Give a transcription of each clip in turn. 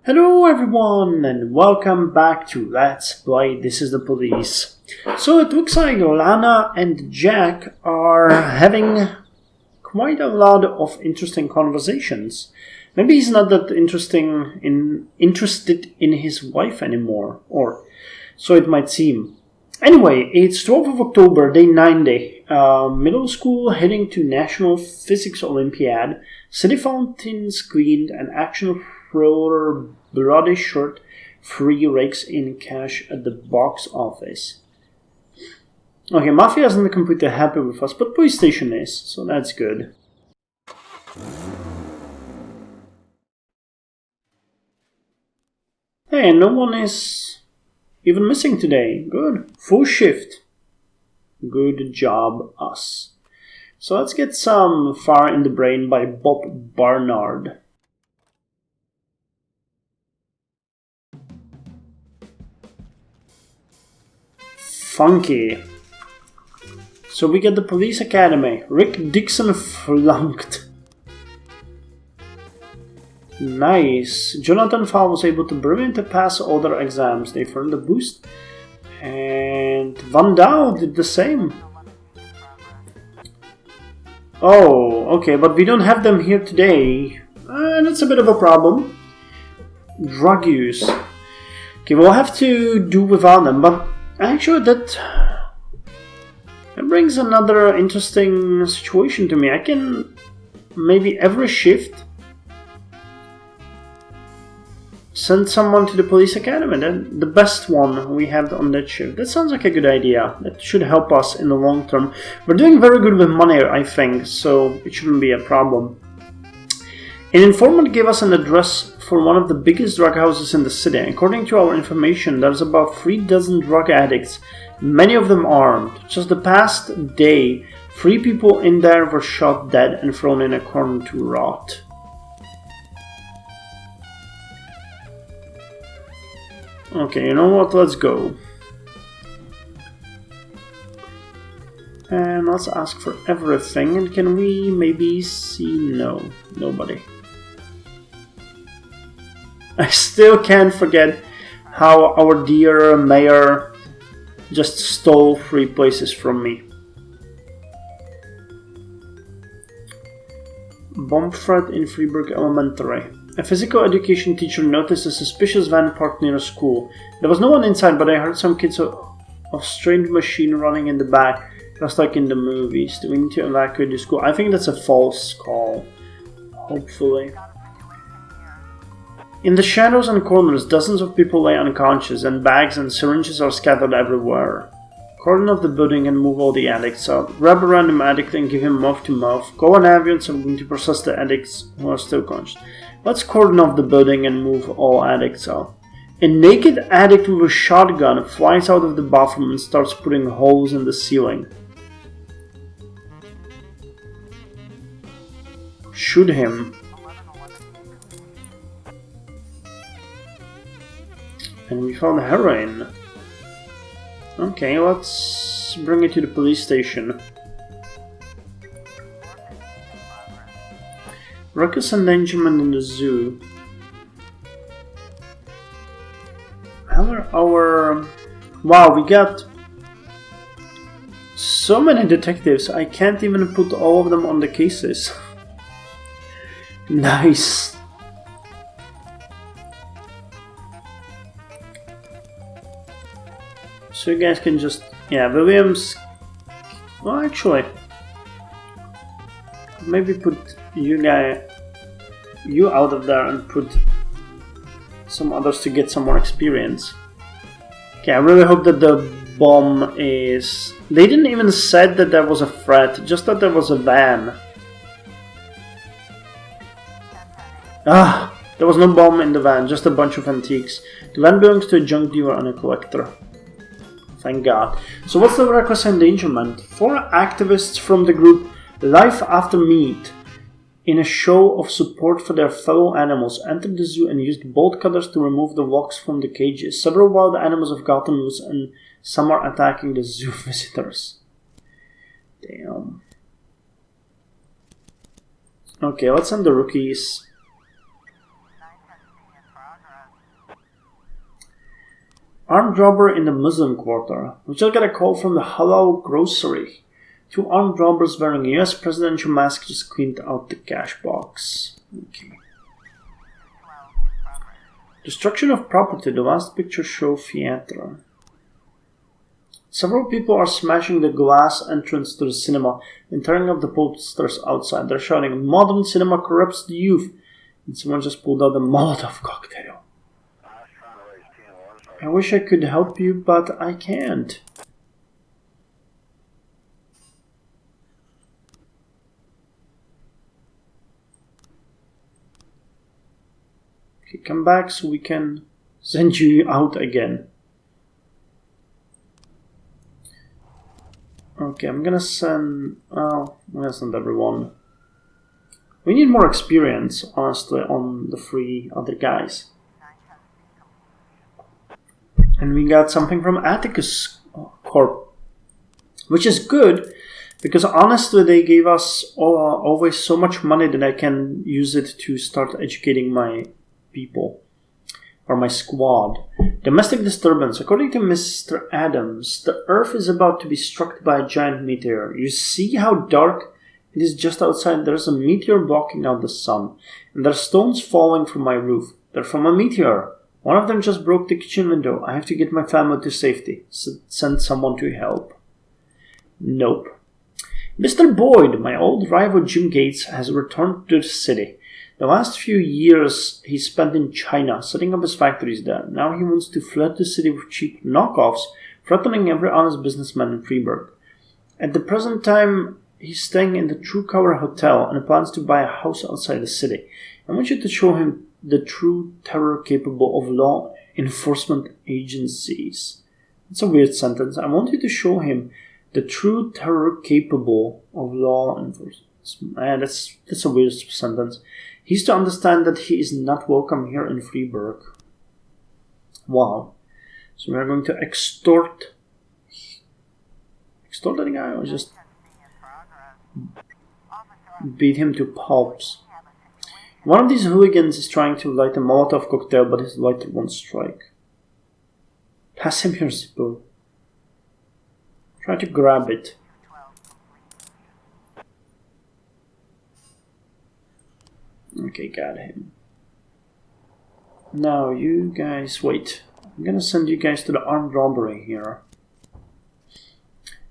Hello everyone and welcome back to Let's Play This is the Police. So it looks like Lana and Jack are having quite a lot of interesting conversations. Maybe he's not that interested in his wife anymore, or so it might seem. Anyway, it's 12th of October, day 90. Middle school heading to National Physics Olympiad. City fountains cleaned and action thriller bloody short free rakes in cash at the box office. Okay, Mafia isn't completely happy with us, but police station is, so that's good. Hey, no one is even missing today. Good. Full shift. Good job, us. So let's get some Fire in the Brain by Bob Barnard. Funky. So we get the police academy. Rick Dixon flunked. Nice. Jonathan Fowle was able to brilliantly pass all their exams. They earned a boost. And Van Daal did the same. Oh, okay, but we don't have them here today. That's a bit of a problem. Drug use. Okay, we'll have to do without them, but actually that brings another interesting situation to me. I can maybe every shift send someone to the police academy, then the best one we have on that shift. That sounds like a good idea. That should help us in the long term. We're doing very good with money, I think, so it shouldn't be a problem. An informant gave us an address for one of the biggest drug houses in the city. According to our information, there's about 3 dozen drug addicts, many of them armed. Just the past day, 3 people in there were shot dead and thrown in a corner to rot. Okay, you know what? Let's go. And let's ask for everything. And can we maybe see? No, nobody. I still can't forget how our dear mayor just stole 3 places from me. Bomb threat in Freeburg Elementary. A physical education teacher noticed a suspicious van parked near a school. There was no one inside, but I heard some kids of strange machine running in the back, just like in the movies. Do we need to evacuate the school? I think that's a false call. Hopefully. In the shadows and corners, dozens of people lay unconscious, and bags and syringes are scattered everywhere. Cordon off the building and move all the addicts out. Grab a random addict and give him mouth to mouth. Call an ambulance. I'm going to process the addicts who are still conscious. Let's cordon off the building and move all addicts out. A naked addict with a shotgun flies out of the bathroom and starts putting holes in the ceiling. Shoot him. And we found heroin. Okay, let's bring it to the police station. Reckless endangerment in the zoo. Wow, we got so many detectives. I can't even put all of them on the cases. Nice. So you guys can just... Yeah, Williams... Well, actually... Maybe put you out of there and put some others to get some more experience. Okay, I really hope that the bomb is... They didn't even say that there was a threat, just that there was a van. There was no bomb in the van, just a bunch of antiques. The van belongs to a junk dealer and a collector. Thank God. So what's the reckless endangerment? 4 activists from the group Life After Meat, in a show of support for their fellow animals, entered the zoo and used bolt cutters to remove the locks from the cages. Several wild animals have gotten loose and some are attacking the zoo visitors. Damn. Okay, let's send the rookies. Armed robber in the Muslim quarter. We just got a call from the Halal grocery. 2 armed robbers wearing a US presidential mask just cleaned out the cash box. Okay. Destruction of property. The last picture show theater. Several people are smashing the glass entrance to the cinema and tearing up the posters outside. They're shouting, "Modern cinema corrupts the youth." And someone just pulled out a Molotov cocktail. I wish I could help you, but I can't. Okay, come back so we can send you out again. Okay, I'm gonna send everyone. We need more experience, honestly, on the 3 other guys. And we got something from Atticus Corp, which is good, because honestly they gave us always so much money that I can use it to start educating my people, or my squad. Domestic disturbance. According to Mr. Adams, the Earth is about to be struck by a giant meteor. You see how dark it is just outside? There's a meteor blocking out the sun, and there are stones falling from my roof. They're from a meteor. One of them just broke the kitchen window. I have to get my family to safety. Send someone to help. Nope. Mr. Boyd, my old rival Jim Gates, has returned to the city. The last few years he spent in China, setting up his factories there. Now he wants to flood the city with cheap knockoffs, threatening every honest businessman in Freeburg. At the present time, he's staying in the True Cover Hotel and plans to buy a house outside the city. I want you to show him the true terror capable of law enforcement agencies. It's a weird sentence. I want you to show him the true terror capable of law enforcement. That's a weird sentence. He's to understand that he is not welcome here in Freeburg. Wow. So we are going to extort that guy, or just beat him to pulps. One of these hooligans is trying to light a Molotov cocktail, but his lighter won't strike. Pass him your spoon. Try to grab it. Okay, got him. Now, you guys, wait. I'm gonna send you guys to the armed robbery here.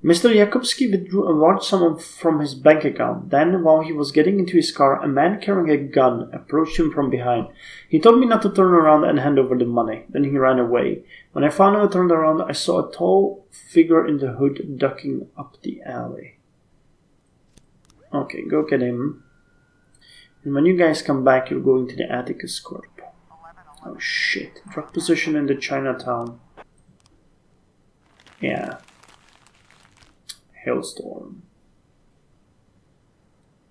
Mr. Jakubski withdrew a large sum from his bank account. Then, while he was getting into his car, a man carrying a gun approached him from behind. He told me not to turn around and hand over the money. Then he ran away. When I finally turned around, I saw a tall figure in the hood ducking up the alley. Okay, go get him. And when you guys come back, you're going to the Atticus Corp. Oh shit. Drug position in the Chinatown. Yeah. Hailstorm.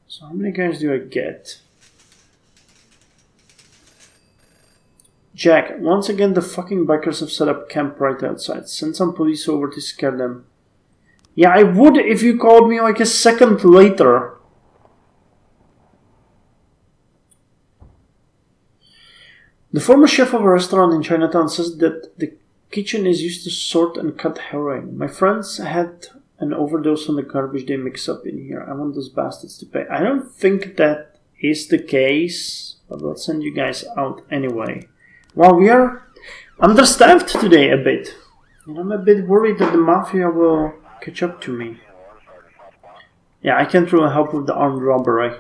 So how many guys do I get? Jack, once again the fucking bikers have set up camp right outside. Send some police over to scare them. Yeah, I would if you called me like a second later. The former chef of a restaurant in Chinatown says that the kitchen is used to sort and cut heroin. My friends had an overdose on the garbage they mix up in here. I want those bastards to pay. I don't think that is the case, but let's send you guys out anyway. Well, we are understaffed today a bit. And I'm a bit worried that the mafia will catch up to me. Yeah, I can't really help with the armed robbery.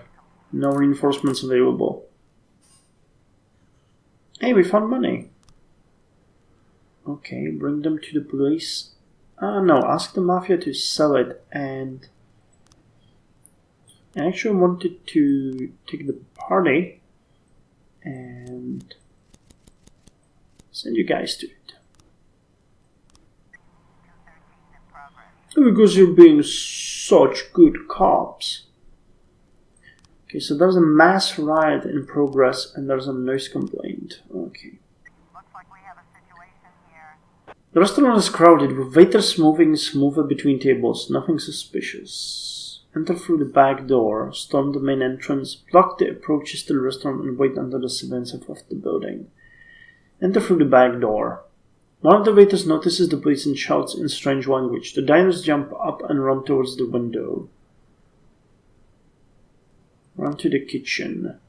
No reinforcements available. Hey, we found money. Okay, bring them to the police. No, ask the mafia to sell it, and I actually wanted to take the party and send you guys to it. Because you're being such good cops. Okay, so there's a mass riot in progress and there's a noise complaint. Okay. The restaurant is crowded, with waiters moving smoothly between tables. Nothing suspicious. Enter through the back door, storm the main entrance, block the approaches to the restaurant, and wait until the civilians have left the building. Enter through the back door. One of the waiters notices the police and shouts in strange language. The diners jump up and run towards the window. Run to the kitchen.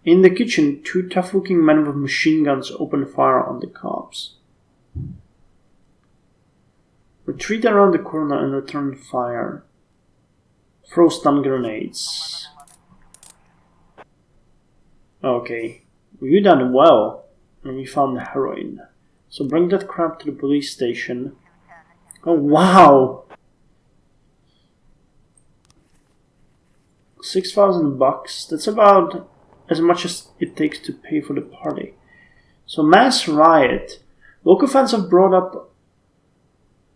In the kitchen, two tough-looking men with machine guns open fire on the cops. Retreat around the corner and return fire. Throw stun grenades. Okay. You done well. And we found the heroin. So bring that crap to the police station. Oh, wow! $6,000. That's about as much as it takes to pay for the party. So mass riot. Local fans have brought up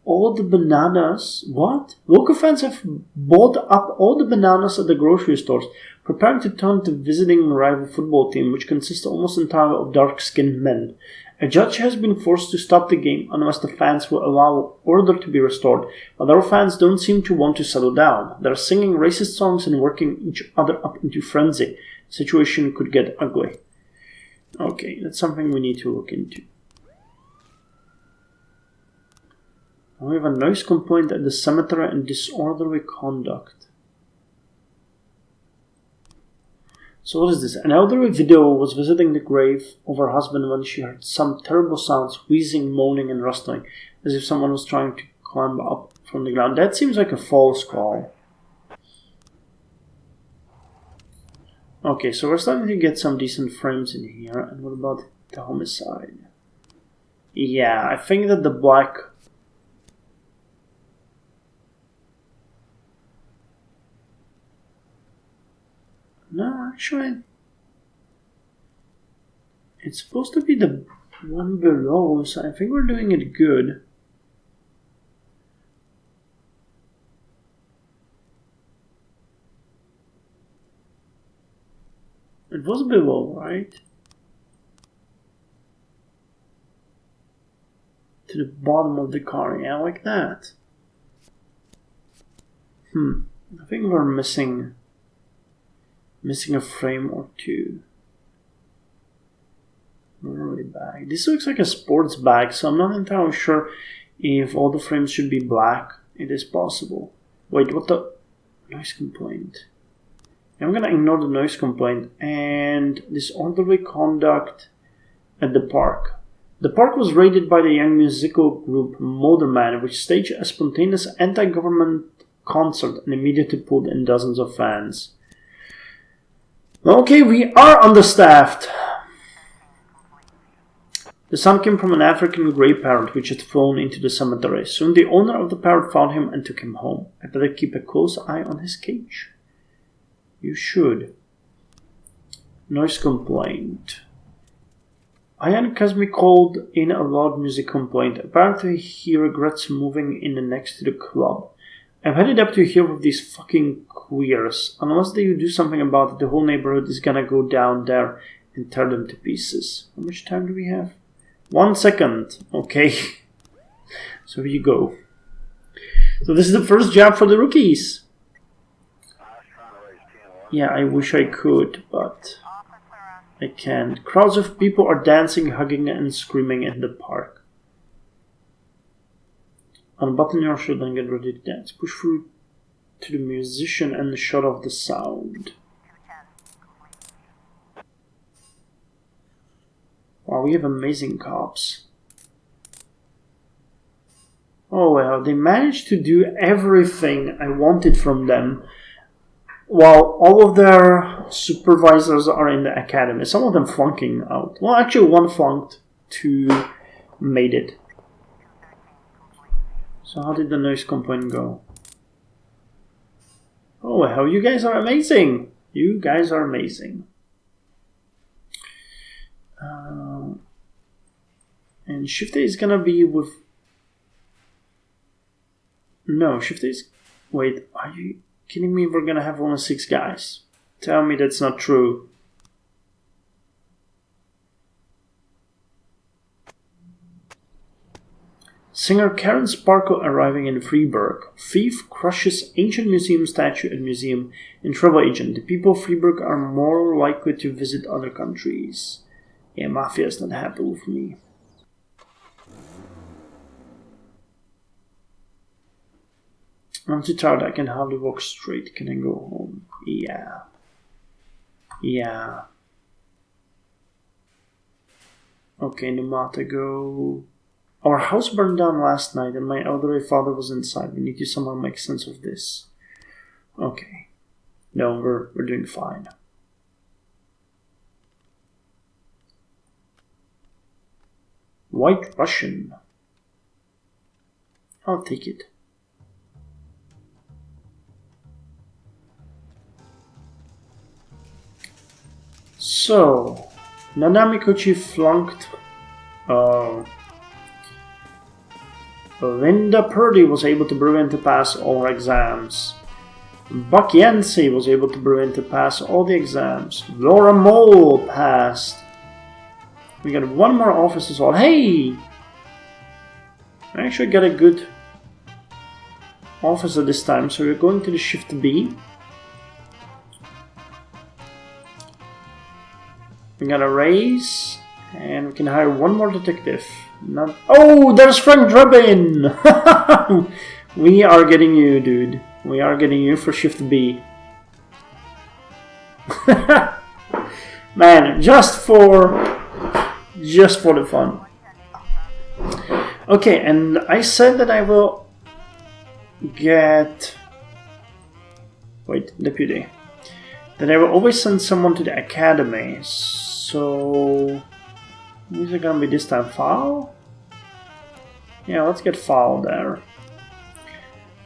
all the bananas. What? Local fans have bought up all the bananas at the grocery stores, preparing to taunt the visiting rival football team, which consists almost entirely of dark-skinned men. A judge has been forced to stop the game unless the fans will allow order to be restored, but our fans don't seem to want to settle down. They're singing racist songs and working each other up into frenzy. The situation could get ugly. Okay, that's something we need to look into. We have a noise complaint at the cemetery and disorderly conduct. So what is this? An elderly widow was visiting the grave of her husband when she heard some terrible sounds, wheezing, moaning, and rustling, as if someone was trying to climb up from the ground. That seems like a false call. Okay, so we're starting to get some decent frames in here. And what about the homicide? Yeah, I think that the black... No, actually, it's supposed to be the one below, so I think we're doing it good. It was below, right? To the bottom of the car, yeah, like that. I think we're missing a frame or two. Really bag. This looks like a sports bag, so I'm not entirely sure if all the frames should be black. It is possible. Wait, what the noise complaint? I'm gonna ignore the noise complaint and disorderly conduct at the park. The park was raided by the young musical group Motorman, which staged a spontaneous anti-government concert and immediately pulled in dozens of fans. Okay, we are understaffed. The son came from an African grey parrot which had flown into the cemetery. Soon the owner of the parrot found him and took him home. I better keep a close eye on his cage. You should. Noise complaint. Ian Kazmi called in a loud music complaint. Apparently he regrets moving in next to the club. I've headed up to here with these fucking queers. Unless they do something about it, the whole neighborhood is gonna go down there and tear them to pieces. How much time do we have? 1 second. Okay. So here you go. So this is the first job for the rookies. Yeah, I wish I could, but I can't. Crowds of people are dancing, hugging, and screaming in the park. Unbutton your shirt and get ready to dance. Push through to the musician and shut off the sound. Wow, we have amazing cops. Oh well, they managed to do everything I wanted from them, while all of their supervisors are in the academy. Some of them flunking out. Well, actually one flunked, 2 made it. So how did the noise complaint go? Oh well, you guys are amazing. You guys are amazing. And Shift A is gonna be with... No, Shift A is... Wait, are you kidding me? We're gonna have only 6 guys. Tell me that's not true. Singer Karen Sparkle arriving in Freiburg. Thief crushes ancient museum statue at museum and travel agent. The people of Freiburg are more likely to visit other countries. Yeah, Mafia is not happy with me. I'm too tired, I can hardly walk straight. Can I go home? Yeah. Yeah. Okay, Numata, go. Our house burned down last night and my elderly father was inside. We need to somehow make sense of this. Okay. No, we're doing fine. White Russian. I'll take it. So, Nanami Kochi flunked. Linda Purdy was able to brilliant to pass all her exams. Buck Yancey was able to brilliant to pass all the exams. Laura Mole passed. We got one more office as well. Hey! I actually got a good officer this time, so we're going to the shift B. We got a raise, and we can hire one more detective. Not. Oh, there's Frank Drabin! We are getting you, dude. We are getting you for shift B. Man, just for the fun. Okay, and I said that I will get. Wait, deputy. That I will always send someone to the academy. So, who's it gonna be this time? Foul? Yeah, let's get Foul there.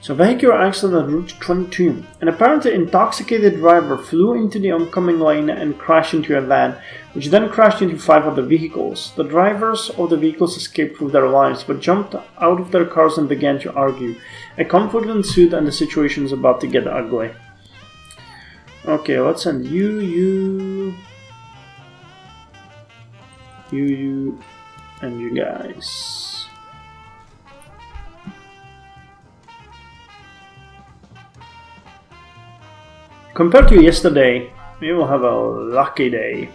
So, vehicular accident at Route 22. An apparently intoxicated driver flew into the oncoming lane and crashed into a van, which then crashed into 5 other vehicles. The drivers of the vehicles escaped with their lives, but jumped out of their cars and began to argue. A conflict ensued and the situation is about to get ugly. Okay, let's send you, and you guys. Compared to yesterday, we will have a lucky day.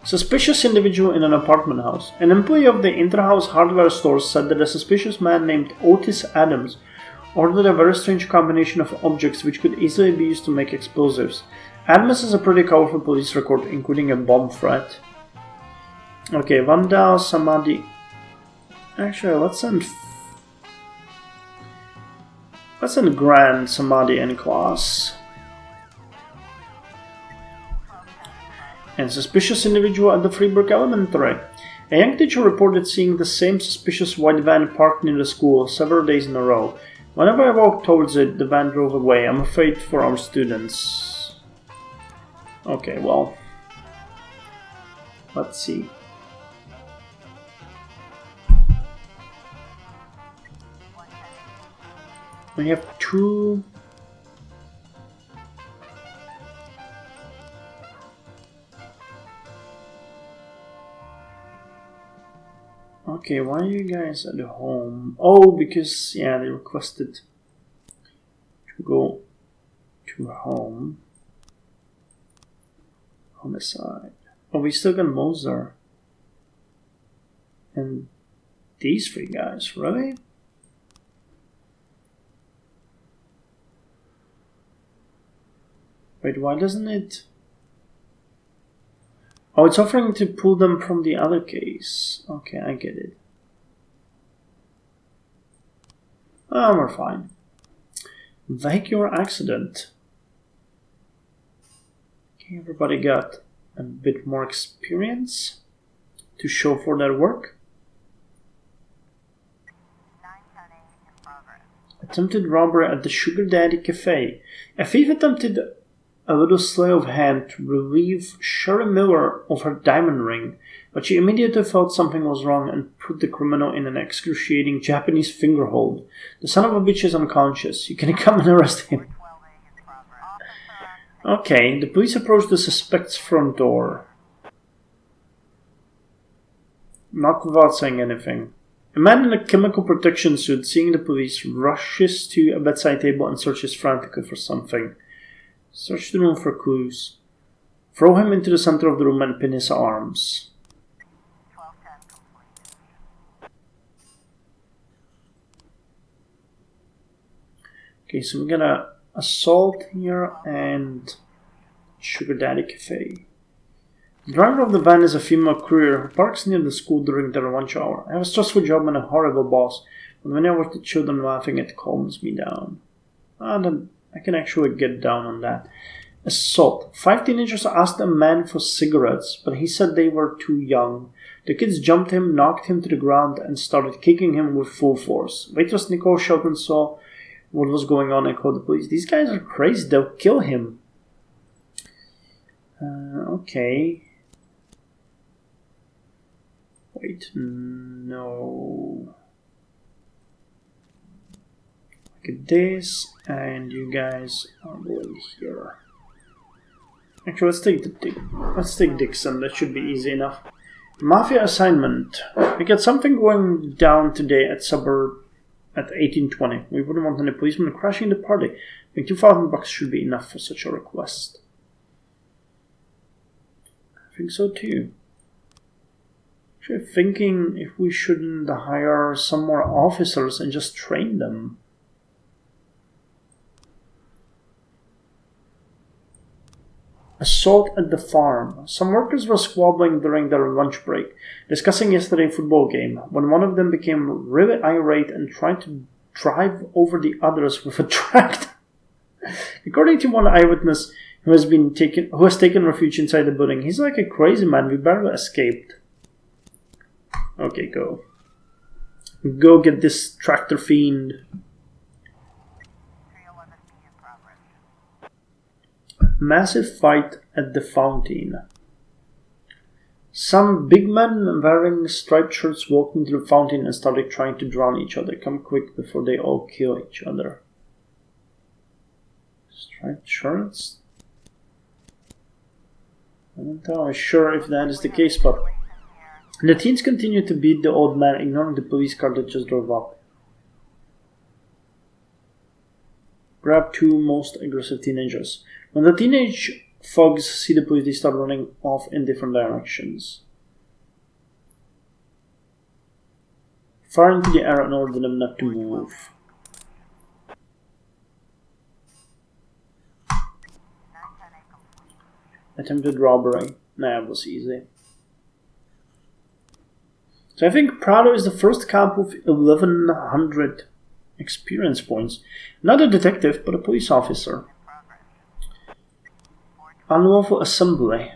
Suspicious individual in an apartment house. An employee of the Interhouse hardware store said that a suspicious man named Otis Adams ordered a very strange combination of objects which could easily be used to make explosives. Adams has a pretty colorful police record, including a bomb threat. Okay, Vandal, Samadhi. Actually, let's send Grand, Samadhi, and Class. And suspicious individual at the Freeburg Elementary. A young teacher reported seeing the same suspicious white van parked near the school several days in a row. Whenever I walked towards it, the van drove away. I'm afraid for our students. Okay, well, let's see. We have 2. Okay, why are you guys at home? Oh, because, yeah, they requested to go to home. Homicide. Oh, we still got Moser. And these 3 guys, really? Wait, why doesn't it... Oh, it's offering to pull them from the other case. Okay, I get it. Oh, we're fine. Vehicular accident. Okay, everybody got a bit more experience to show for their work. Attempted robbery at the Sugar Daddy Cafe. A thief attempted a little sleight of hand to relieve Sherry Miller of her diamond ring, but she immediately felt something was wrong and put the criminal in an excruciating Japanese finger hold. The son of a bitch is unconscious. You can come and arrest him. Okay, the police approached the suspect's front door. Not without saying anything. A man in a chemical protection suit, seeing the police, rushes to a bedside table and searches frantically for something. Search the room for clues. Throw him into the center of the room and pin his arms. Okay, so we got a assault here and Sugar Daddy Cafe. The driver of the van is a female courier who parks near the school during their lunch hour. I have a stressful job and a horrible boss, but when I watch the children laughing, it calms me down. And I can actually get down on that. Assault. 5 teenagers asked a man for cigarettes, but he said they were too young. The kids jumped him, knocked him to the ground, and started kicking him with full force. Waitress Nicole Shelton saw what was going on and called the police. These guys are crazy. They'll kill him. Okay. Wait, no. Look at this, and you guys are going here. Actually, let's take Dixon. That should be easy enough. Mafia assignment. We got something going down today at suburb at 1820. We wouldn't want any policemen crashing the party. I think $2,000 should be enough for such a request. I think so too. Actually, thinking if we shouldn't hire some more officers and just train them. Assault at the farm. Some workers were squabbling during their lunch break, discussing yesterday's football game, when one of them became really irate and tried to drive over the others with a tractor. According to one eyewitness who has taken refuge inside the building, he's like a crazy man. We barely escaped. Okay, go. Go get this tractor fiend. Massive fight at the fountain. Some big men wearing striped shirts walked into the fountain and started trying to drown each other. Come quick before they all kill each other. Striped shirts? I'm not entirely sure if that is the case, but the teens continued to beat the old man, ignoring the police car that just drove up. Grab 2 most aggressive teenagers. When the teenage thugs see the police, they start running off in different directions. Fire into the air and order them not to move. Attempted robbery. Nah, it was easy. So I think Prado is the first cop with 1100 experience points. Not a detective, but a police officer. Unlawful assembly.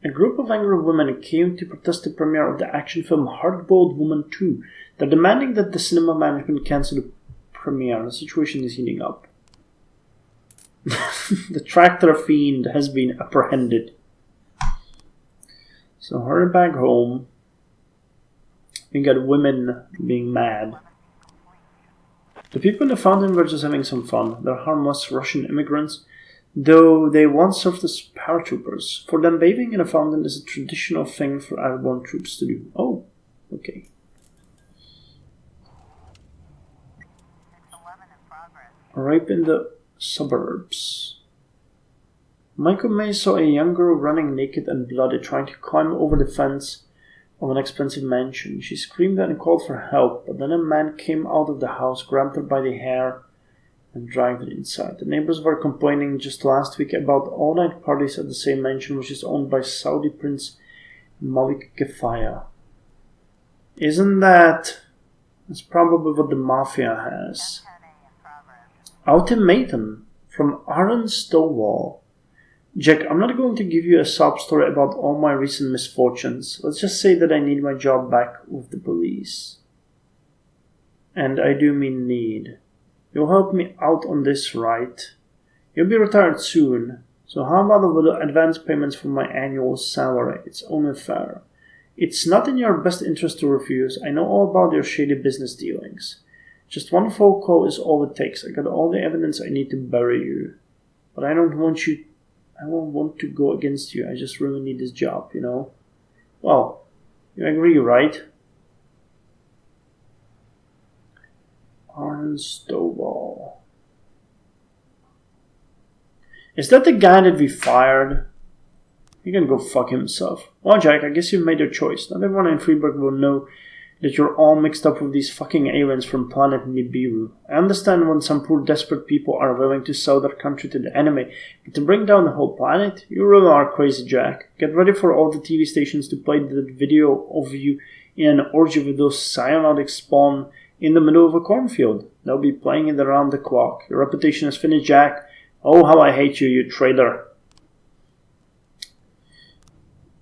A group of angry women came to protest the premiere of the action film Hard-Boiled Woman 2. They're demanding that the cinema management cancel the premiere. The situation is heating up. The tractor fiend has been apprehended. So hurry back home. We got women being mad. The people in the fountain were just having some fun. They're harmless Russian immigrants, though they once served as paratroopers. For them, bathing in a fountain is a traditional thing for airborne troops to do. Oh, okay. Rape in the suburbs. Michael May saw a young girl running naked and bloody, trying to climb over the fence of an expensive mansion. She screamed and called for help, but then a man came out of the house, grabbed her by the hair, and dragged her inside. The neighbors were complaining just last week about all-night parties at the same mansion, which is owned by Saudi Prince Malik Kefaya. Isn't that... That's probably what the Mafia has. Ultimatum from Aaron Stovall. Jack, I'm not going to give you a sob story about all my recent misfortunes. Let's just say that I need my job back with the police. And I do mean need. You'll help me out on this, right? You'll be retired soon, so how about a little advance payments for my annual salary? It's only fair. It's not in your best interest to refuse. I know all about your shady business dealings. Just one phone call is all it takes. I got all the evidence I need to bury you. But I don't want to go against you. I just really need this job, you know? Well, you agree, right? Arn Stovall. Is that the guy that we fired? He can go fuck himself. Well, Jack, I guess you've made your choice. Not everyone in Freeburg will know that you're all mixed up with these fucking aliens from planet Nibiru. I understand when some poor desperate people are willing to sell their country to the enemy, but to bring down the whole planet? You really are crazy, Jack. Get ready for all the TV stations to play that video of you in an orgy with those cyanotic spawn in the middle of a cornfield. They'll be playing it around the clock. Your reputation is finished, Jack. Oh, how I hate you, you traitor.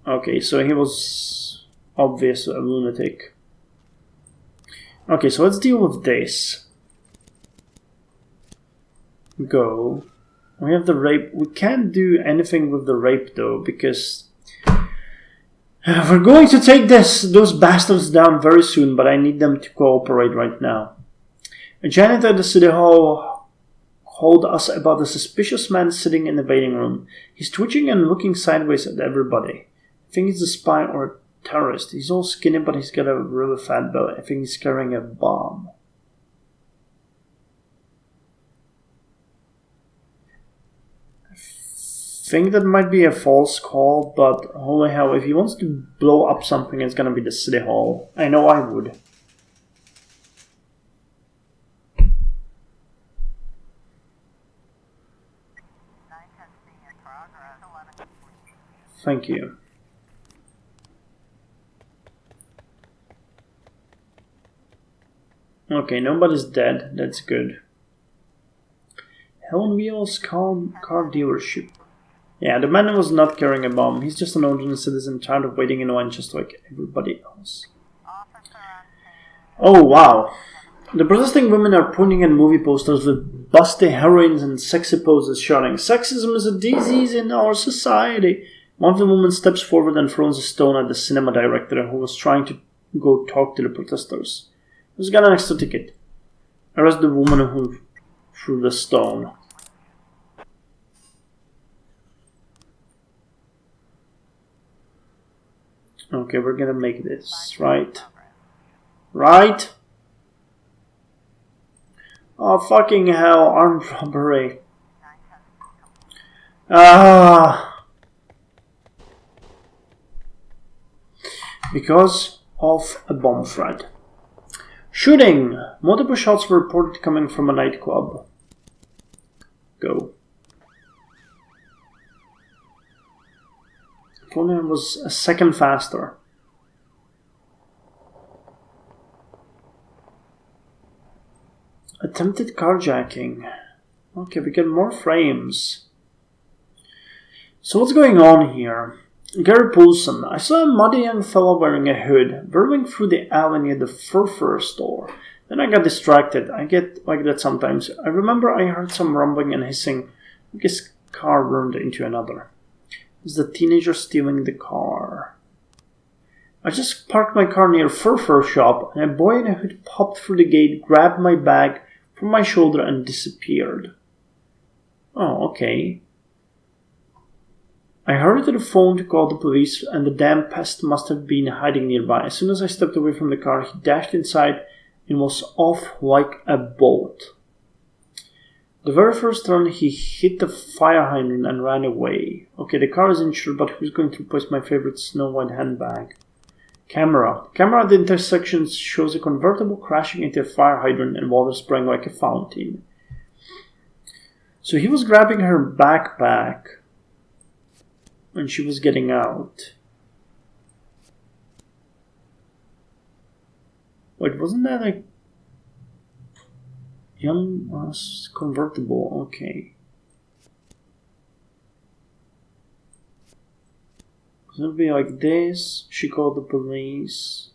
Okay, so he was obviously a lunatic. Okay, so let's deal with this. Go. We have the rape. We can't do anything with the rape though, because we're going to take those bastards down very soon, but I need them to cooperate right now. A janitor at the city hall told us about a suspicious man sitting in the waiting room. He's twitching and looking sideways at everybody. I think he's a spy or a terrorist. He's all skinny, but he's got a really fat belly. I think he's carrying a bomb. I think that might be a false call, but holy hell, if he wants to blow up something, it's gonna be the city hall. I know I would. Thank you. Okay, nobody's dead. That's good. Hell on Wheels car dealership. Yeah, the man was not carrying a bomb. He's just an ordinary citizen tired of waiting in line just like everybody else. Oh, wow. The protesting women are pointing at movie posters with busty heroines and sexy poses shouting, "Sexism is a disease in our society." One of the women steps forward and throws a stone at the cinema director who was trying to go talk to the protesters. Who's got an extra ticket? Arrest the woman who threw the stone. Okay, we're gonna make this, right? Right? Oh, fucking hell, armed robbery. Because of a bomb threat. Shooting! Multiple shots were reported coming from a nightclub. Go. Phone was a second faster. Attempted carjacking. Okay, we get more frames. So what's going on here? Gary Poulsen. I saw a muddy young fellow wearing a hood, whirling through the alley near the fur store. Then I got distracted. I get like that sometimes. I remember I heard some rumbling and hissing, like his car burned into another. Is the teenager stealing the car? I just parked my car near a fur shop, and a boy in a hood popped through the gate, grabbed my bag from my shoulder, and disappeared. Oh, okay. I hurried to the phone to call the police, and the damn pest must have been hiding nearby. As soon as I stepped away from the car, he dashed inside and was off like a bolt. The very first turn, he hit the fire hydrant and ran away. Okay, the car is insured, but who's going to replace my favorite snow white handbag? Camera. The camera at the intersection shows a convertible crashing into a fire hydrant and water spraying like a fountain. So he was grabbing her backpack when she was getting out. Wait, wasn't that like young convertible? Okay. So it'll be like this. She called the police.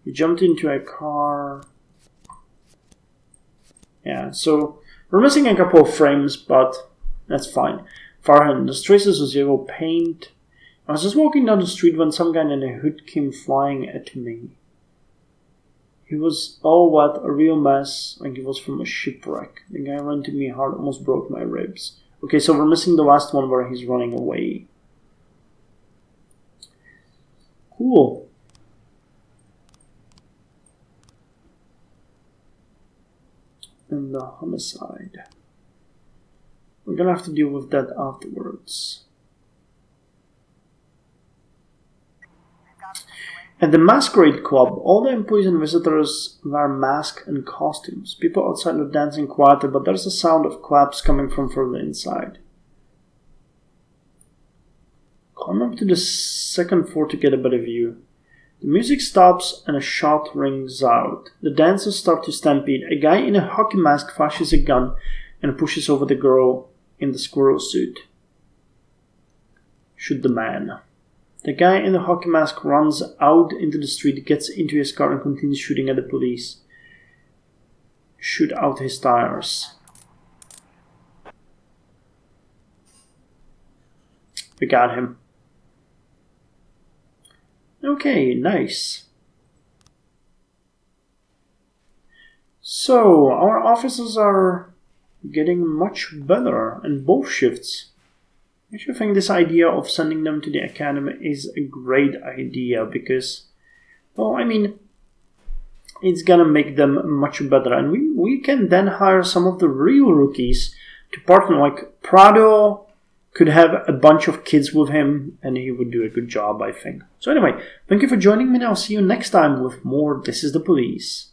He jumped into a car. Yeah, so we're missing a couple of frames, but that's fine. Farhan, the traces was yellow paint. I was just walking down the street when some guy in a hood came flying at me. He was all wet, a real mess, like he was from a shipwreck. The guy ran to me hard, almost broke my ribs. Okay, so we're missing the last one where he's running away. Cool. And the homicide. We're gonna have to deal with that afterwards. At the Masquerade Club, all the employees and visitors wear masks and costumes. People outside are dancing quietly, but there's a sound of claps coming from further inside. Climb up to the second floor to get a better view. The music stops and a shot rings out. The dancers start to stampede. A guy in a hockey mask flashes a gun and pushes over the girl in the squirrel suit. Shoot the man. The guy in the hockey mask runs out into the street, gets into his car and continues shooting at the police. Shoot out his tires. We got him. Okay, nice. So, our officers are getting much better in both shifts. I actually think this idea of sending them to the academy is a great idea because, well, I mean, it's gonna make them much better. And we can then hire some of the real rookies to partner, like Prado could have a bunch of kids with him and he would do a good job, I think. So anyway, thank you for joining me and I'll see you next time with more This is the Police.